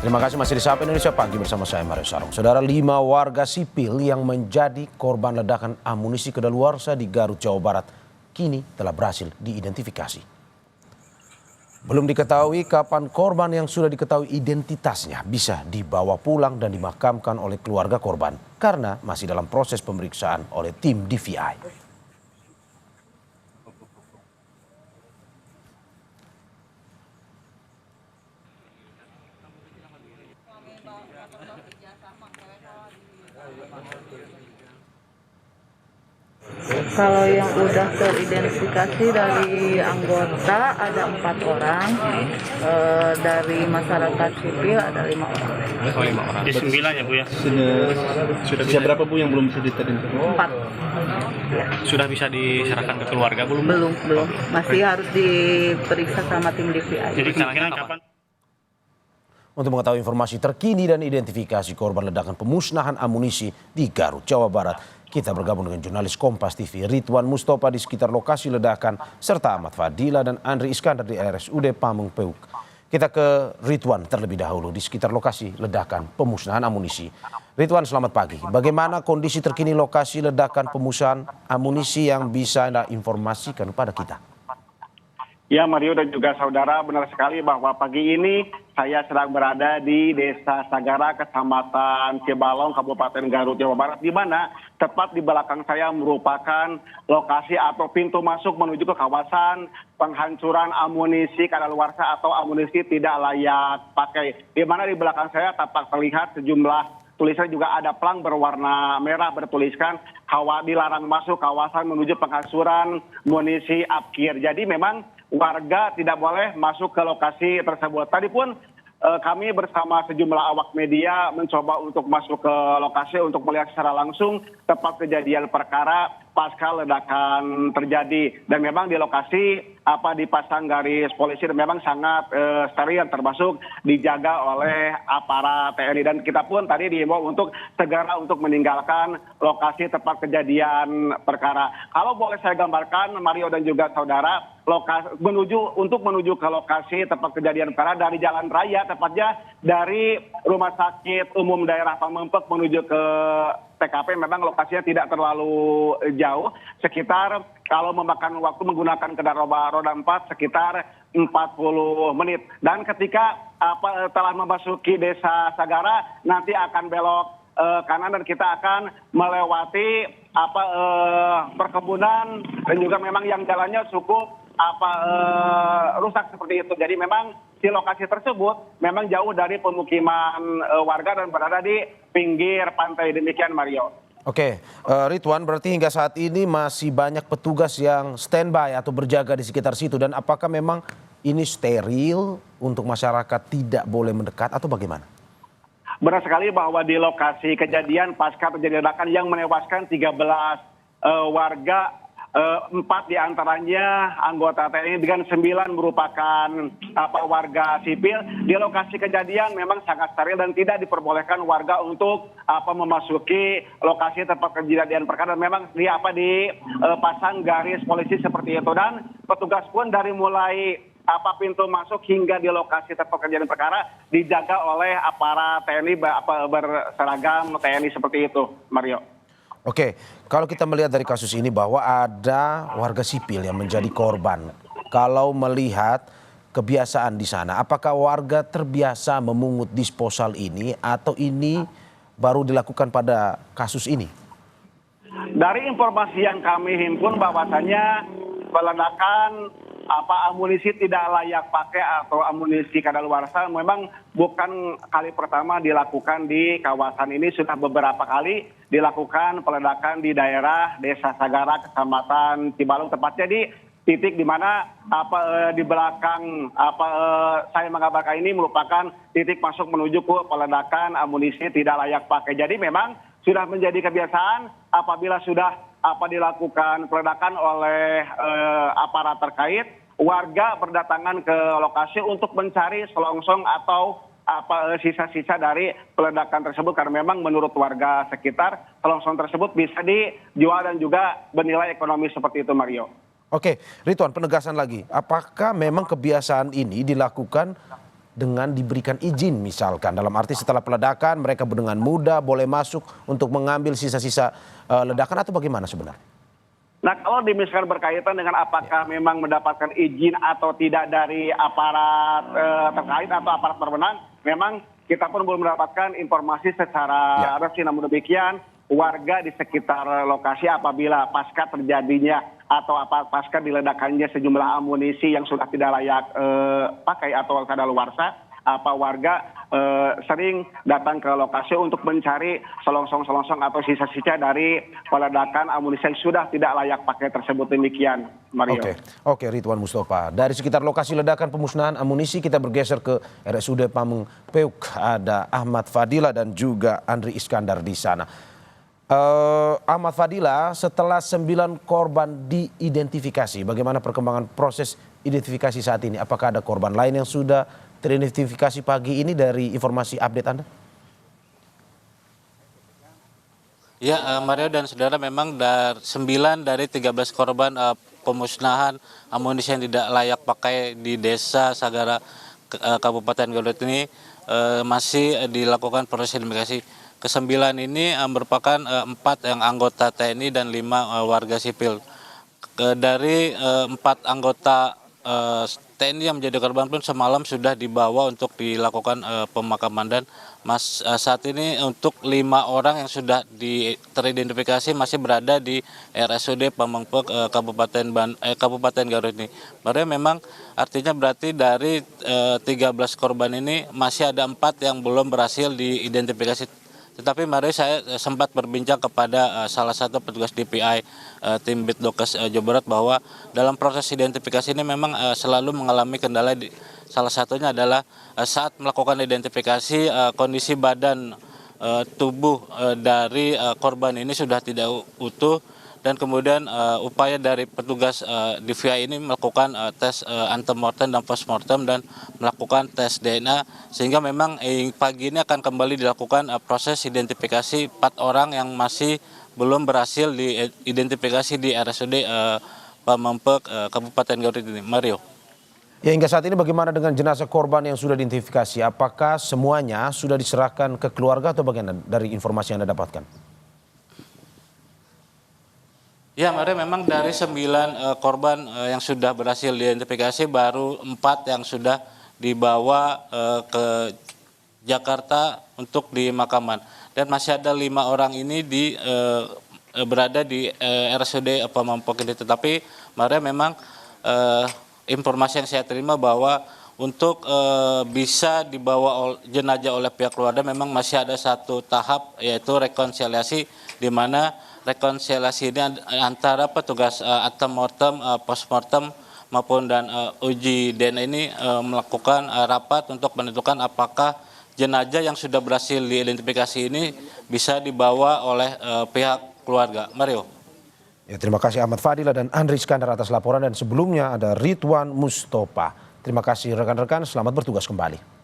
Terima kasih masih di Sapa Indonesia Pagi bersama saya Mario Sarung. Saudara, 5 warga sipil yang menjadi korban ledakan amunisi kadaluarsa di Garut, Jawa Barat kini telah berhasil diidentifikasi. Belum diketahui kapan korban yang sudah diketahui identitasnya bisa dibawa pulang dan dimakamkan oleh keluarga korban karena masih dalam proses pemeriksaan oleh tim DVI. Kalau yang udah teridentifikasi dari anggota ada 4 orang, dari masyarakat sipil ada 5 orang. Oh, 5 orang. Di 9 ya Bu ya? Sudah bisa berapa Bu yang belum bisa diteridentifikasi? 4. Ya. Sudah bisa diserahkan ke keluarga belum? Belum. Masih harus diperiksa sama tim DVI. Jadi kira-kira kapan? Untuk mengetahui informasi terkini dan identifikasi korban ledakan pemusnahan amunisi di Garut, Jawa Barat, kita bergabung dengan jurnalis Kompas TV Ridwan Mustopa di sekitar lokasi ledakan serta Ahmad Fadila dan Andri Iskandar di RSUD Pameng Peuk. Kita ke Ridwan terlebih dahulu di sekitar lokasi ledakan pemusnahan amunisi. Ridwan, selamat pagi. Bagaimana kondisi terkini lokasi ledakan pemusnahan amunisi yang bisa Anda informasikan kepada kita? Ya Mario dan juga saudara, benar sekali bahwa pagi ini saya sedang berada di Desa Sagara, Kecamatan Cibalong, Kabupaten Garut, Jawa Barat, di mana tepat di belakang saya merupakan lokasi atau pintu masuk menuju ke kawasan penghancuran amunisi kadaluarsa atau amunisi tidak layak pakai. Di mana di belakang saya tampak terlihat sejumlah tulisan, juga ada pelang berwarna merah bertuliskan dilarang masuk kawasan menuju penghancuran munisi APKIR. Jadi memang warga tidak boleh masuk ke lokasi tersebut. Tadi pun kami bersama sejumlah awak media mencoba untuk masuk ke lokasi untuk melihat secara langsung tempat kejadian perkara pasca ledakan terjadi. Dan memang di lokasi dipasang garis polisi dan memang sangat steril, termasuk dijaga oleh aparat TNI. Dan kita pun tadi diimbau untuk segera untuk meninggalkan lokasi tempat kejadian perkara. Kalau boleh saya gambarkan Mario dan juga saudara, menuju ke lokasi tempat kejadian perkara dari jalan raya, tepatnya dari Rumah Sakit Umum Daerah Pamengpeuk menuju ke TKP, memang lokasinya tidak terlalu jauh, sekitar kalau memakan waktu menggunakan kendaraan roda 4 sekitar 40 menit. Dan ketika telah memasuki Desa Sagara, nanti akan belok kanan dan kita akan melewati perkebunan dan juga memang yang jalannya cukup rusak seperti itu. Jadi memang di lokasi tersebut memang jauh dari pemukiman warga dan berada di pinggir pantai. Demikian Mario. Oke, Ridwan, berarti hingga saat ini masih banyak petugas yang standby atau berjaga di sekitar situ, dan apakah memang ini steril untuk masyarakat tidak boleh mendekat atau bagaimana? Benar sekali bahwa di lokasi kejadian pasca terjadi ledakan yang menewaskan 13 warga, 4 diantaranya anggota TNI dengan 9 merupakan warga sipil. Di lokasi kejadian memang sangat steril dan tidak diperbolehkan warga untuk memasuki lokasi tempat kejadian perkara. Memang dipasang garis polisi seperti itu, dan petugas pun dari mulai pintu masuk hingga di lokasi tempat kejadian perkara dijaga oleh aparat TNI berseragam TNI seperti itu, Mario. Oke, kalau kita melihat dari kasus ini bahwa ada warga sipil yang menjadi korban. Kalau melihat kebiasaan di sana, apakah warga terbiasa memungut disposal ini atau ini baru dilakukan pada kasus ini? Dari informasi yang kami himpun bahwasanya peledakan amunisi tidak layak pakai atau amunisi kadaluarsa memang bukan kali pertama dilakukan di kawasan ini. Sudah beberapa kali dilakukan peledakan di daerah Desa Sagara, Kecamatan Cibalong, tepatnya di titik di mana di belakang saya mengabarkan ini merupakan titik masuk menuju ke peledakan amunisi tidak layak pakai. Jadi memang sudah menjadi kebiasaan apabila sudah dilakukan peledakan oleh aparat terkait, warga berdatangan ke lokasi untuk mencari selongsong atau sisa-sisa dari peledakan tersebut, karena memang menurut warga sekitar selongsong tersebut bisa dijual dan juga bernilai ekonomi seperti itu, Mario. Oke, Ridwan, penegasan lagi, apakah memang kebiasaan ini dilakukan dengan diberikan izin misalkan. Dalam arti setelah peledakan mereka dengan mudah boleh masuk untuk mengambil sisa-sisa ledakan atau bagaimana sebenarnya? Nah, kalau misalkan berkaitan dengan apakah memang mendapatkan izin atau tidak dari aparat terkait atau aparat berwenang, memang kita pun belum mendapatkan informasi secara resmi. Namun demikian, warga di sekitar lokasi apabila pasca terjadinya atau pasca diledakannya sejumlah amunisi yang sudah tidak layak pakai atau kadaluarsa, warga sering datang ke lokasi untuk mencari selongsong-selongsong atau sisa-sisa dari peledakan amunisi yang sudah tidak layak pakai tersebut. Demikian, Mario. Oke, Ridwan Mustopa. Dari sekitar lokasi ledakan pemusnahan amunisi kita bergeser ke RSUD Pameng Peuk. Ada Ahmad Fadila dan juga Andri Iskandar di sana. Ahmad Fadila, setelah 9 korban diidentifikasi, bagaimana perkembangan proses identifikasi saat ini? Apakah ada korban lain yang sudah teridentifikasi pagi ini dari informasi update Anda? Ya, Mario dan saudara, memang 9 dari 13 korban pemusnahan amunisi yang tidak layak pakai di Desa Sagara, Kabupaten Garut ini masih dilakukan proses identifikasi. Ke-9 ini merupakan 4 yang anggota TNI dan 5 warga sipil. Dari 4 anggota TNI yang menjadi korban pun semalam sudah dibawa untuk dilakukan pemakaman, dan saat ini untuk 5 orang yang sudah teridentifikasi masih berada di RSUD Pameng Peuk Kabupaten Garut ini. Baru memang artinya berarti dari 13 korban ini masih ada 4 yang belum berhasil diidentifikasi. Tetapi mari saya sempat berbincang kepada salah satu petugas DPI tim Bitdokes Jawa Barat bahwa dalam proses identifikasi ini memang selalu mengalami kendala. Salah satunya adalah saat melakukan identifikasi kondisi badan tubuh dari korban ini sudah tidak utuh, dan kemudian upaya dari petugas DPI ini melakukan tes antemortem dan postmortem dan melakukan tes DNA, sehingga memang pagi ini akan kembali dilakukan proses identifikasi 4 orang yang masih belum berhasil diidentifikasi di RSUD Pameng Peuk Kabupaten Garut ini. Mario. Ya, hingga saat ini bagaimana dengan jenazah korban yang sudah diidentifikasi? Apakah semuanya sudah diserahkan ke keluarga atau bagaimana dari informasi yang Anda dapatkan? Ya, Mario, memang dari 9 korban yang sudah berhasil diidentifikasi, baru 4 yang sudah dibawa ke Jakarta untuk dimakaman. Dan masih ada 5 orang ini berada di RSUD Pameng Peuk ini. Tetapi Mario, memang informasi yang saya terima bahwa untuk bisa dibawa jenazah oleh pihak keluarga memang masih ada satu tahap, yaitu rekonsiliasi, di mana rekonsiliasi ini antara petugas antemortem, postmortem maupun dan uji DNA ini melakukan rapat untuk menentukan apakah jenazah yang sudah berhasil diidentifikasi ini bisa dibawa oleh pihak keluarga. Mario. Ya, terima kasih Ahmad Fadila dan Andri Iskandar atas laporan, dan sebelumnya ada Ridwan Mustopa. Terima kasih rekan-rekan, selamat bertugas kembali.